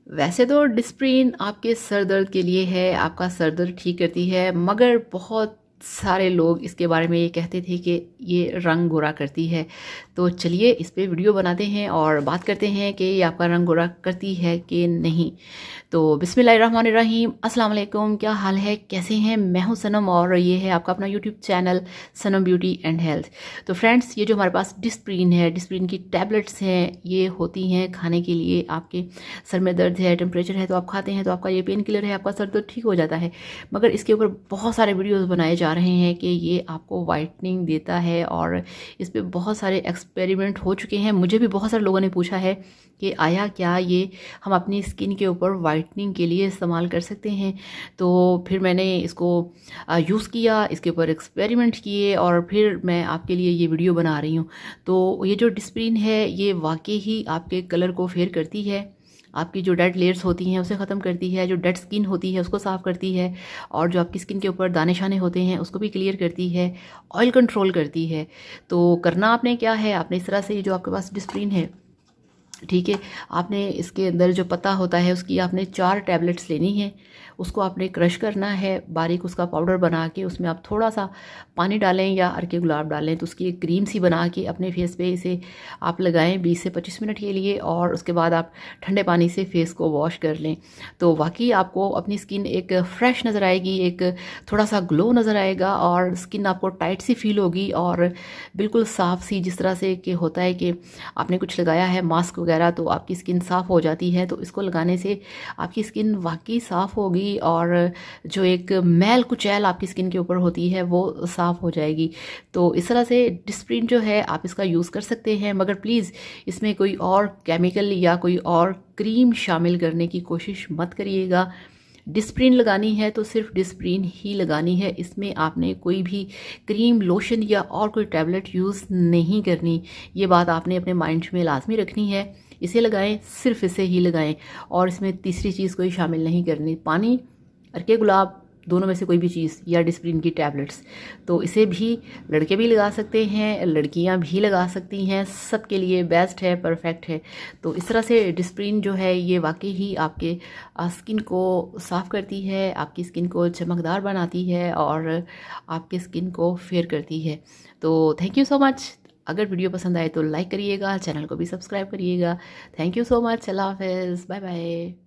वैसे तो डिस्प्रिन आपके सर दर्द के लिए है, आपका सर दर्द ठीक करती है, मगर बहुत सारे लोग इसके बारे में ये कहते थे कि ये रंग गोरा करती है। तो चलिए इस पे वीडियो बनाते हैं और बात करते हैं कि ये आपका रंग गोरा करती है कि नहीं। तो बिस्मिल्लाहिर्रहमानिर्रहीम, अस्सलाम वालेकुम, क्या हाल है, कैसे हैं? मैं हूं सनम और ये है आपका अपना YouTube channel Sanam beauty and health. तो फ्रेंड्स, ये जो हमारे पास डिस्प्रिन है, डिस्प्रिन की टैबलेट्स हैं, ये होती हैं खाने के लिए। आपके सर में दर्द है, टेम्परेचर है, तो आप खाते हैं तो आपका ये पेन किलर है, आपका सर दर्द ठीक हो जाता है। मगर इसके ऊपर बहुत सारे वीडियोज़ बनाए जा रहे हैं कि ये आपको वाइटनिंग देता है और इस पर बहुत सारे एक्सपेरिमेंट हो चुके हैं। मुझे भी बहुत सारे लोगों ने पूछा है कि आया क्या ये हम अपनी स्किन के ऊपर वाइटनिंग के लिए इस्तेमाल कर सकते हैं। तो फिर मैंने इसको यूज़ किया, इसके ऊपर एक्सपेरिमेंट किए और फिर मैं आपके लिए ये वीडियो बना रही हूँ। तो ये जो डिस्प्रिन है ये वाकई ही आपके कलर को फेयर करती है, आपकी जो डेड लेयर्स होती हैं उसे ख़त्म करती है, जो डेड स्किन होती है उसको साफ़ करती है, और जो आपकी स्किन के ऊपर दाने शाने होते हैं उसको भी क्लियर करती है, ऑयल कंट्रोल करती है। तो करना आपने क्या है, आपने इस तरह से जो आपके पास डिस्प्रिन है, ठीक है, आपने इसके अंदर जो पत्ता होता है उसकी आपने 4 टैबलेट्स लेनी है। उसको आपने क्रश करना है, बारीक उसका पाउडर बना के उसमें आप थोड़ा सा पानी डालें या अर्के गुलाब डालें, तो उसकी एक क्रीम सी बना के अपने फेस पे इसे आप लगाएं 20 से 25 मिनट के लिए, और उसके बाद आप ठंडे पानी से फेस को वॉश कर लें। तो वाकई आपको अपनी स्किन एक फ़्रेश नज़र आएगी, एक थोड़ा सा ग्लो नज़र आएगा, और स्किन आपको टाइट सी फील होगी और बिल्कुल साफ़ सी, जिस तरह से कि होता है कि आपने कुछ लगाया है मास्क वगैरह तो आपकी स्किन साफ़ हो जाती है। तो इसको लगाने से आपकी स्किन वाकई साफ़ होगी और जो एक मैल कुचैल आपकी स्किन के ऊपर होती है वो साफ़ हो जाएगी। तो इस तरह से डिस्प्रिन जो है आप इसका यूज़ कर सकते हैं, मगर प्लीज़ इसमें कोई और केमिकल या कोई और क्रीम शामिल करने की कोशिश मत करिएगा। डिस्प्रिन लगानी है तो सिर्फ डिस्प्रिन ही लगानी है, इसमें आपने कोई भी क्रीम, लोशन या और कोई टैबलेट यूज़ नहीं करनी। ये बात आपने अपने माइंड में लाजमी रखनी है। इसे लगाएं, सिर्फ इसे ही लगाएं, और इसमें तीसरी चीज़ कोई शामिल नहीं करनी। पानी, अर्के गुलाब, दोनों में से कोई भी चीज़, या डिस्प्रिन की टैबलेट्स। तो इसे भी लड़के भी लगा सकते हैं, लड़कियां भी लगा सकती हैं, सबके लिए बेस्ट है, परफेक्ट है। तो इस तरह से डिस्प्रिन जो है ये वाकई ही आपके स्किन को साफ़ करती है, आपकी स्किन को चमकदार बनाती है और आपके स्किन को फेयर करती है। तो थैंक यू सो मच। अगर वीडियो पसंद आए तो लाइक करिएगा, चैनल को भी सब्सक्राइब करिएगा। Thank you so much. अल्लाह हाफ़िज़, बाय बाय।